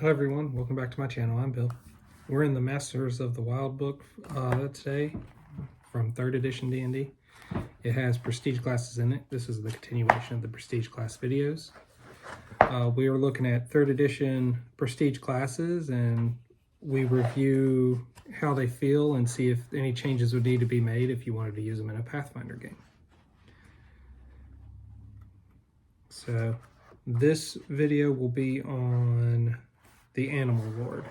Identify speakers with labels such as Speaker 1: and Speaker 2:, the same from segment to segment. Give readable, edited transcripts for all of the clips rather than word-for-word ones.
Speaker 1: Hello everyone, welcome back to my channel. I'm Bill. We're in the Masters of the Wild book today from 3rd edition D&D. It has prestige classes in it. This is the continuation of the prestige class videos. We are looking at 3rd edition prestige classes, and we review how they feel and see if any changes would need to be made if you wanted to use them in a Pathfinder game. So this video will be on the Animal Lord.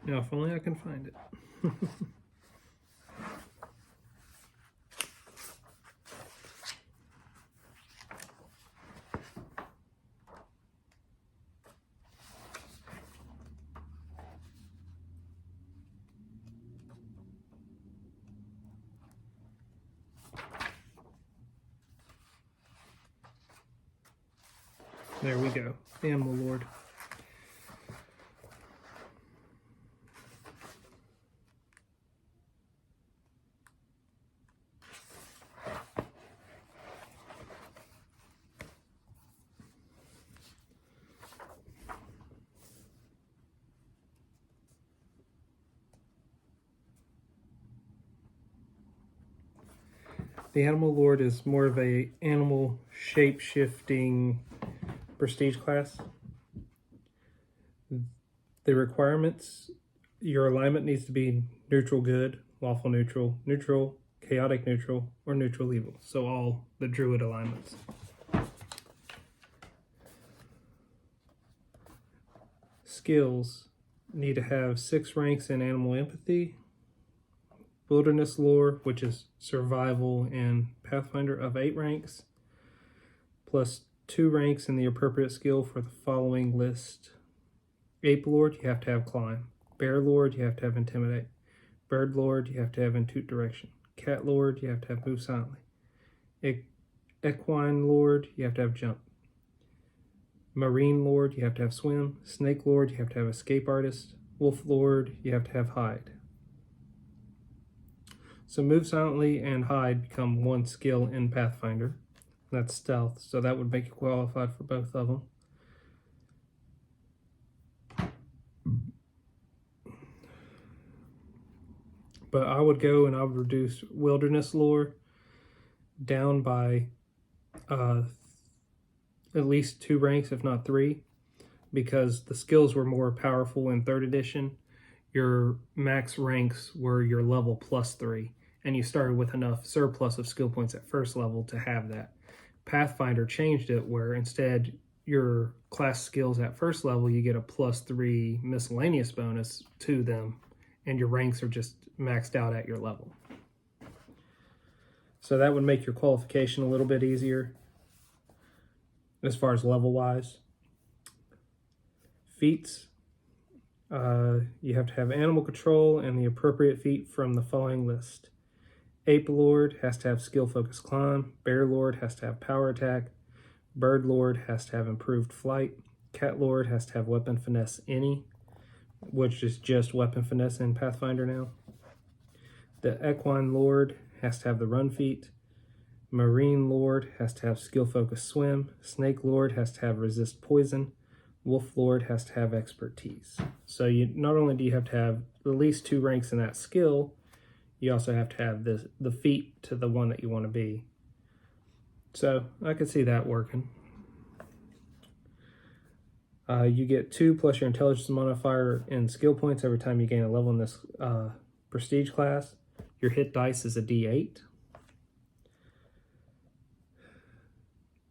Speaker 1: Now, if only I can find it. There we go, the Animal Lord. The Animal Lord is more of a animal shape-shifting prestige class. The requirements: your alignment needs to be neutral good, lawful neutral, neutral, chaotic neutral, or neutral evil. So all the druid alignments. Skills: need to have 6 ranks in animal empathy, wilderness lore, which is survival and Pathfinder, of 8 ranks, plus 2 ranks in the appropriate skill for the following list. Ape Lord, you have to have climb. Bear Lord, you have to have intimidate. Bird Lord, you have to have intuit direction. Cat Lord, you have to have move silently. Equine Lord, you have to have jump. Marine Lord, you have to have swim. Snake Lord, you have to have escape artist. Wolf Lord, you have to have hide. So move silently and hide become 1 skill in Pathfinder. That's stealth, so that would make you qualified for both of them. But I would go and I would reduce wilderness lore down by at least 2 ranks, if not 3, because the skills were more powerful in 3rd edition. Your max ranks were your level plus 3, and you started with enough surplus of skill points at 1st level to have that. Pathfinder changed it where instead your class skills at 1st level, you get a plus 3 miscellaneous bonus to them, and your ranks are just maxed out at your level. So that would make your qualification a little bit easier as far as level wise. Feats: you have to have animal control and the appropriate feat from the following list. Ape Lord has to have skill focus climb. Bear Lord has to have power attack. Bird Lord has to have improved flight. Cat Lord has to have weapon finesse any, which is just weapon finesse in Pathfinder now. The Equine Lord has to have the run feat. Marine Lord has to have skill focus swim. Snake Lord has to have resist poison. Wolf Lord has to have expertise. So you not only do you have to have at least 2 ranks in that skill, you also have to have the feat to the one that you want to be. So I could see that working. You get 2 plus your intelligence modifier in skill points every time you gain a level in this prestige class. Your hit dice is a D8.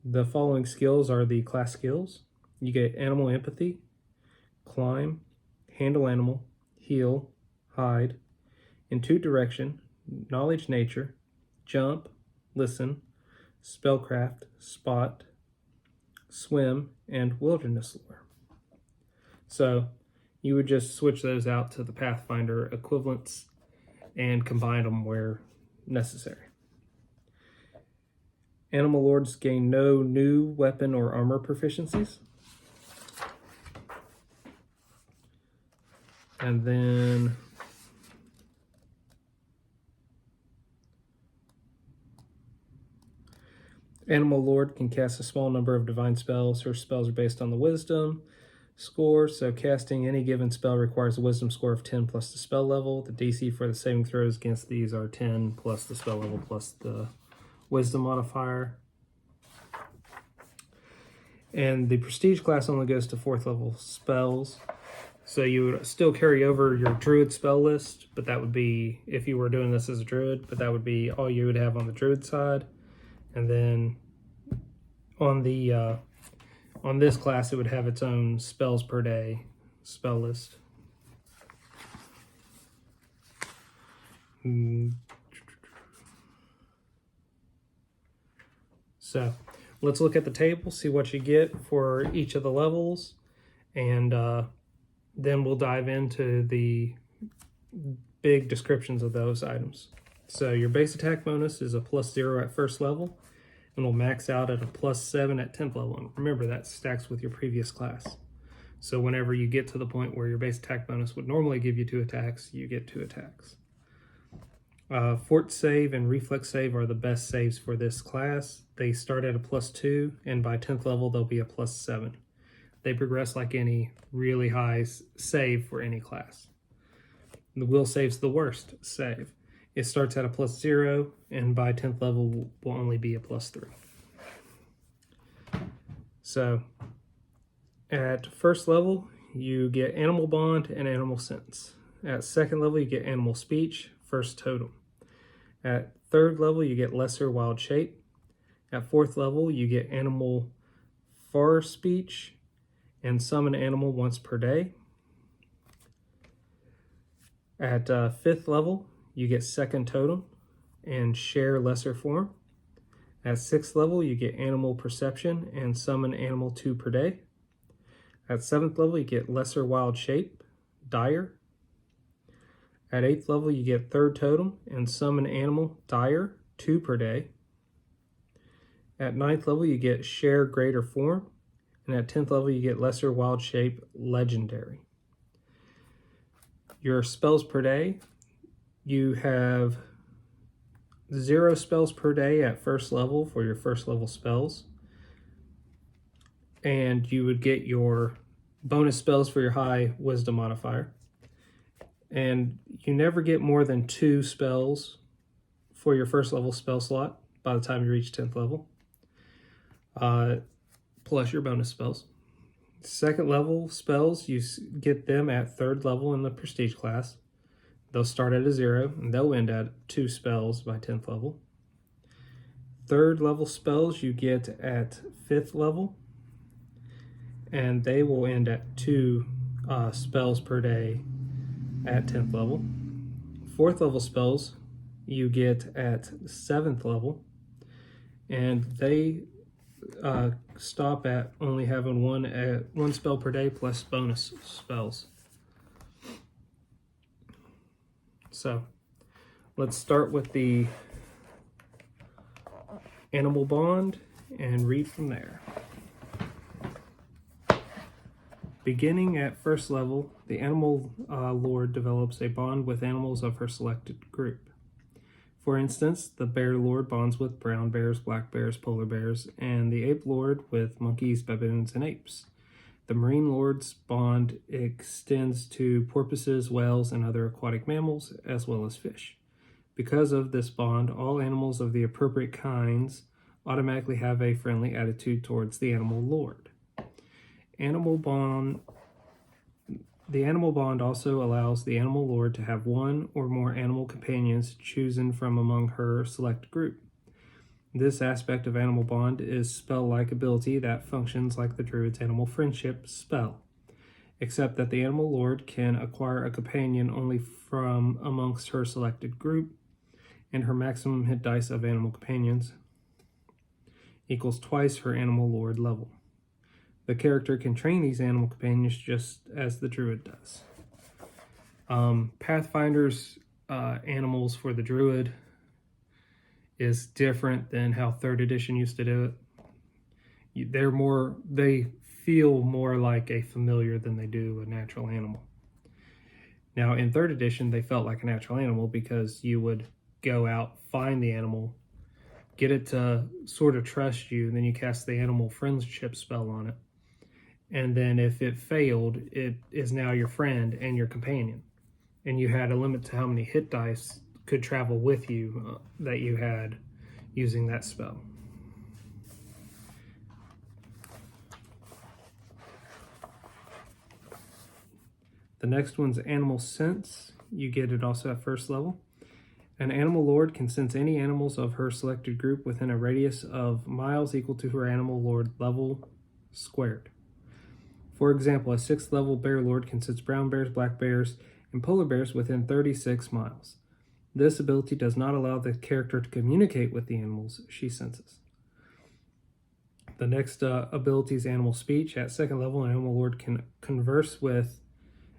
Speaker 1: The following skills are the class skills. You get animal empathy, climb, handle animal, heal, hide, intuit direction, knowledge nature, jump, listen, spellcraft, spot, swim, and wilderness lore. So you would just switch those out to the Pathfinder equivalents and combine them where necessary. Animal Lords gain no new weapon or armor proficiencies. And then Animal Lord can cast a small number of divine spells. Her spells are based on the wisdom score, so casting any given spell requires a wisdom score of 10 plus the spell level. The DC for the saving throws against these are 10 plus the spell level plus the wisdom modifier. And the prestige class only goes to 4th level spells. So you would still carry over your druid spell list, but that would be, if you were doing this as a druid, but that would be all you would have on the druid side. And then on the on this class, it would have its own spells per day spell list. So let's look at the table, see what you get for each of the levels, and then we'll dive into the big descriptions of those items. So your base attack bonus is a +0 at 1st level, and will max out at a +7 at 10th level. And remember, that stacks with your previous class. So whenever you get to the point where your base attack bonus would normally give you 2 attacks, you get 2 attacks. Fort save and reflex save are the best saves for this class. They start at a +2, and by 10th level, they'll be a +7. They progress like any really high save for any class. The will save's the worst save. It starts at a +0, and by 10th level will only be a +3. So at 1st level, you get Animal Bond and Animal Sense. At 2nd level, you get Animal Speech, 1st Totem. At 3rd level, you get Lesser Wild Shape. At 4th level, you get Animal Far Speech and Summon Animal once per day. At 5th level, you get 2nd Totem and Share Lesser Form. At 6th level, you get Animal Perception and Summon Animal 2 per day. At 7th level, you get Lesser Wild Shape, Dire. At 8th level, you get 3rd Totem and Summon Animal, Dire, 2 per day. At 9th level, you get Share Greater Form. And at 10th level, you get Lesser Wild Shape, Legendary. Your spells per day, you have 0 spells per day at 1st level for your 1st level spells. And you would get your bonus spells for your high wisdom modifier. And you never get more than 2 spells for your 1st level spell slot by the time you reach 10th level, plus your bonus spells. 2nd level spells, you get them at 3rd level in the prestige class. They'll start at a 0, and they'll end at 2 spells by 10th level. 3rd level spells you get at 5th level, and they will end at 2 spells per day at 10th level. 4th level spells you get at 7th level, and they stop at only having one spell per day plus bonus spells. So let's start with the Animal Bond and read from there. Beginning at 1st level, the Animal Lord develops a bond with animals of her selected group. For instance, the Bear Lord bonds with brown bears, black bears, polar bears, and the Ape Lord with monkeys, baboons, and apes. The Marine Lord's bond extends to porpoises, whales, and other aquatic mammals, as well as fish. Because of this bond, all animals of the appropriate kinds automatically have a friendly attitude towards the Animal Lord. The Animal Bond also allows the Animal Lord to have 1 or more animal companions chosen from among her select group. This aspect of Animal Bond is spell-like ability that functions like the Druid's Animal Friendship spell, except that the Animal Lord can acquire a companion only from amongst her selected group, and her maximum hit dice of animal companions equals twice her Animal Lord level. The character can train these animal companions just as the Druid does. Pathfinder's animals for the Druid is different than how 3rd edition used to do it. They feel more like a familiar than they do a natural animal. Now in 3rd edition, they felt like a natural animal because you would go out, find the animal, get it to sort of trust you, and then you cast the animal friendship spell on it. And then if it failed, it is now your friend and your companion. And you had a limit to how many hit dice could travel with you that you had using that spell. The next one's Animal Sense. You get it also at first level. An animal lord can sense any animals of her selected group within a radius of miles equal to her animal lord level squared. For example, a 6th level bear lord can sense brown bears, black bears, and polar bears within 36 miles. This ability does not allow the character to communicate with the animals she senses. The next ability is Animal Speech. At 2nd level, an animal lord can converse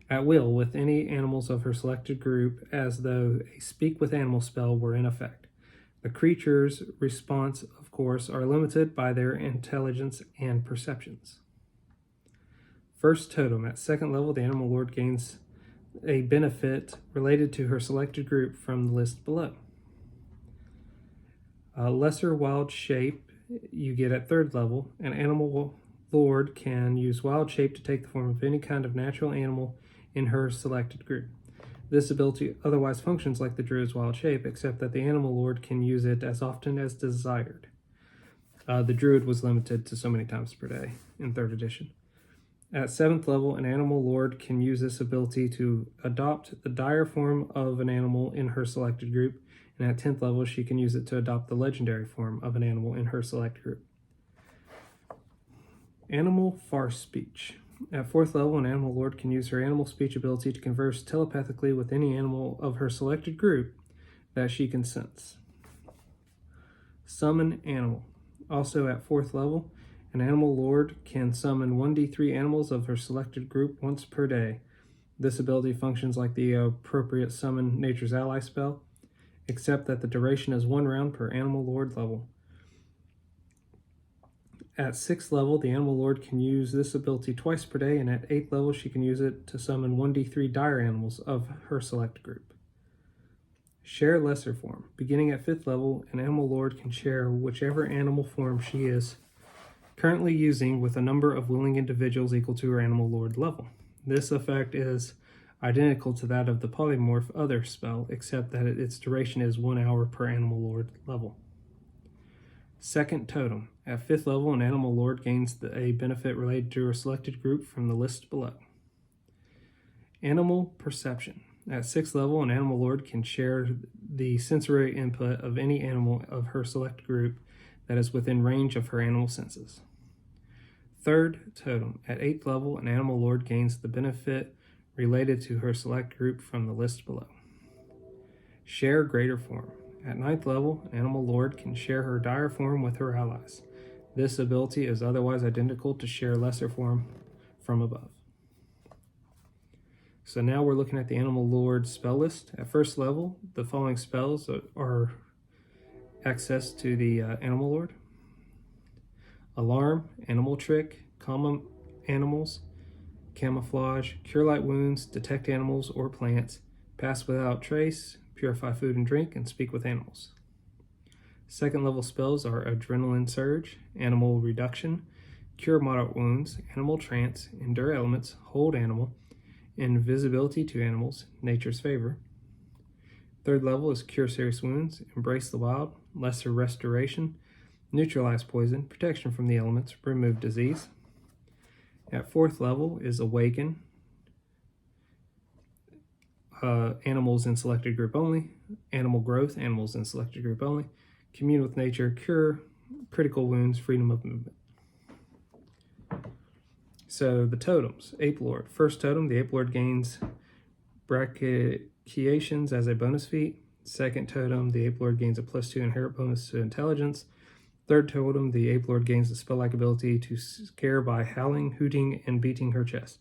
Speaker 1: at will with any animals of her selected group as though a Speak with Animal spell were in effect. The creature's response, of course, are limited by their intelligence and perceptions. First Totem. At 2nd level, the animal lord gains a benefit related to her selected group from the list below. A Lesser Wild Shape you get at 3rd level. An animal lord can use Wild Shape to take the form of any kind of natural animal in her selected group. This ability otherwise functions like the Druid's Wild Shape, except that the animal lord can use it as often as desired. The Druid was limited to so many times per day in 3rd edition. At 7th level, an animal lord can use this ability to adopt the dire form of an animal in her selected group, and at 10th level, she can use it to adopt the legendary form of an animal in her select group. Animal Farce Speech. At 4th level, an animal lord can use her animal speech ability to converse telepathically with any animal of her selected group that she can sense. Summon Animal. Also at 4th level, an animal lord can summon 1d3 animals of her selected group once per day. This ability functions like the appropriate Summon Nature's Ally spell, except that the duration is 1 round per animal lord level. At 6th level, the animal lord can use this ability twice per day, and at 8th level, she can use it to summon 1d3 dire animals of her select group. Share Lesser Form. Beginning at 5th level, an animal lord can share whichever animal form she is currently using with a number of willing individuals equal to her animal lord level. This effect is identical to that of the Polymorph Other spell, except that its duration is 1 hour per animal lord level. Second Totem. At 5th level, an animal lord gains a benefit related to her selected group from the list below. Animal Perception. At 6th level, an animal lord can share the sensory input of any animal of her select group that is within range of her animal senses. Third Totem. At 8th level, an animal lord gains the benefit related to her select group from the list below. Share Greater Form. At 9th level, an animal lord can share her dire form with her allies. This ability is otherwise identical to Share Lesser Form from above. So now we're looking at the animal lord spell list. At first level, the following spells are access to the animal lord: Alarm, Animal Trick, Calm Animals, Camouflage, Cure Light Wounds, Detect Animals or Plants, Pass Without Trace, Purify Food and Drink, and Speak with Animals. Second level spells are Adrenaline Surge, Animal Reduction, Cure Moderate Wounds, Animal Trance, Endure Elements, Hold Animal, Invisibility to Animals, Nature's Favor. Third level is Cure Serious Wounds, Embrace the Wild, Lesser Restoration, Neutralize Poison, Protection from the Elements, Remove Disease. At 4th level is Awaken, Animals in Selected Group Only, Animal Growth, Animals in Selected Group Only, Commune with Nature, Cure, Critical Wounds, Freedom of Movement. So the totems. Ape Lord. First totem, the Ape Lord gains Brachiations as a bonus feat. Second totem, the Ape Lord gains a +2 inherent bonus to intelligence. Third totem, the Ape Lord gains the spell-like ability to scare by howling, hooting, and beating her chest.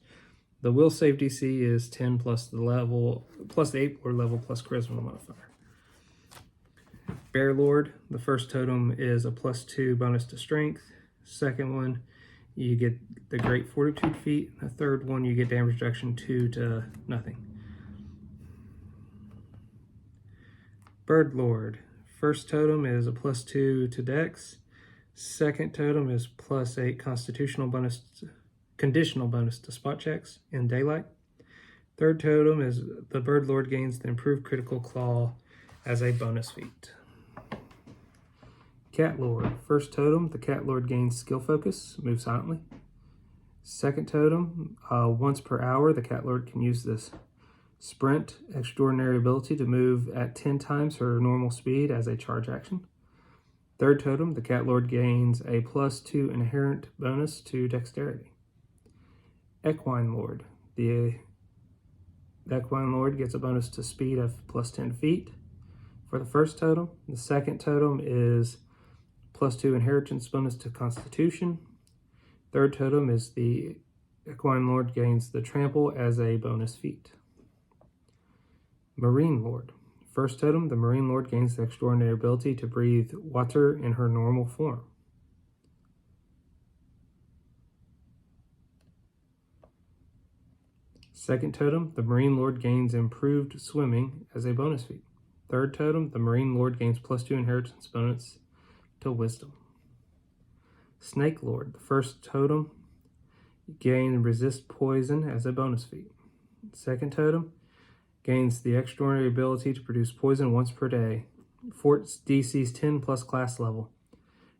Speaker 1: The will save DC is 10 plus the Ape Lord level plus charisma modifier. Bear Lord, the first totem is a +2 bonus to strength. Second one, you get the Great Fortitude feat. The third one, you get damage reduction 2 to nothing. Bird Lord, First totem is a +2 to Dex. Second totem is +8 conditional bonus to spot checks in daylight. Third totem is the Bird Lord gains the improved critical claw as a bonus feat. Cat Lord. First totem, the Cat Lord gains skill focus, move silently. Second totem, once per hour, the Cat Lord can use this sprint extraordinary ability to move at 10 times her normal speed as a charge action. Third totem, the Cat Lord gains a +2 inherent bonus to dexterity. Equine Lord. The Equine Lord gets a bonus to speed of +10 feet for the first totem. The second totem is +2 inheritance bonus to constitution. Third totem is the Equine Lord gains the trample as a bonus feat. Marine Lord. First totem, the Marine Lord gains the extraordinary ability to breathe water in her normal form. Second totem, the Marine Lord gains improved swimming as a bonus feat. Third totem, the Marine Lord gains +2 inheritance bonus to wisdom. Snake Lord. The first totem, gain resist poison as a bonus feat. Second totem, gains the extraordinary ability to produce poison once per day. Fort's DC's 10 plus class level.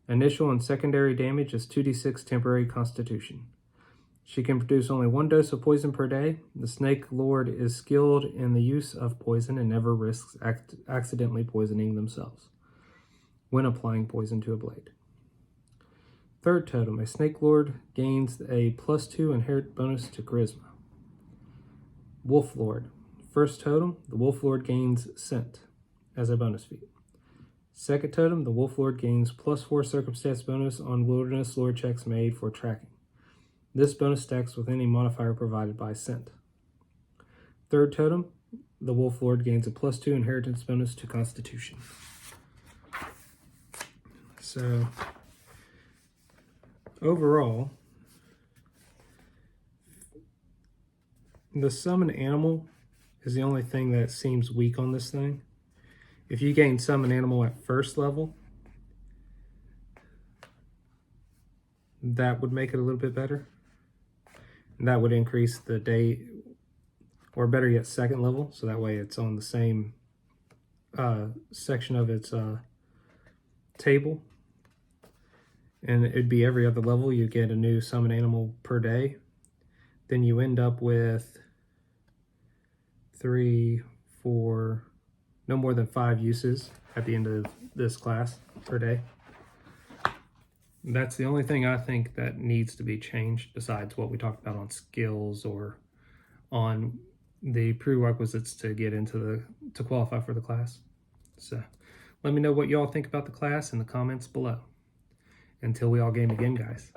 Speaker 1: Initial and secondary damage is 2d6 temporary constitution. She can produce only 1 dose of poison per day. The Snake Lord is skilled in the use of poison and never risks accidentally poisoning themselves when applying poison to a blade. Third totem, a Snake Lord gains a +2 inherent bonus to charisma. Wolf Lord. First totem, the Wolf Lord gains scent as a bonus feat. Second totem, the Wolf Lord gains +4 circumstance bonus on Wilderness Lord checks made for tracking. This bonus stacks with any modifier provided by scent. Third totem, the Wolf Lord gains a +2 inheritance bonus to constitution. So, overall, the summon animal is the only thing that seems weak on this thing. If you gain summon animal at first level, that would make it a little bit better. And that would increase the day, or better yet, second level. So that way it's on the same section of its table. And it'd be every other level. You get a new summon animal per day. Then you end up with 3, 4, no more than 5 uses at the end of this class per day. That's the only thing I think that needs to be changed besides what we talked about on skills or on the prerequisites to get into to qualify for the class. So let me know what y'all think about the class in the comments below. Until we all game again, guys.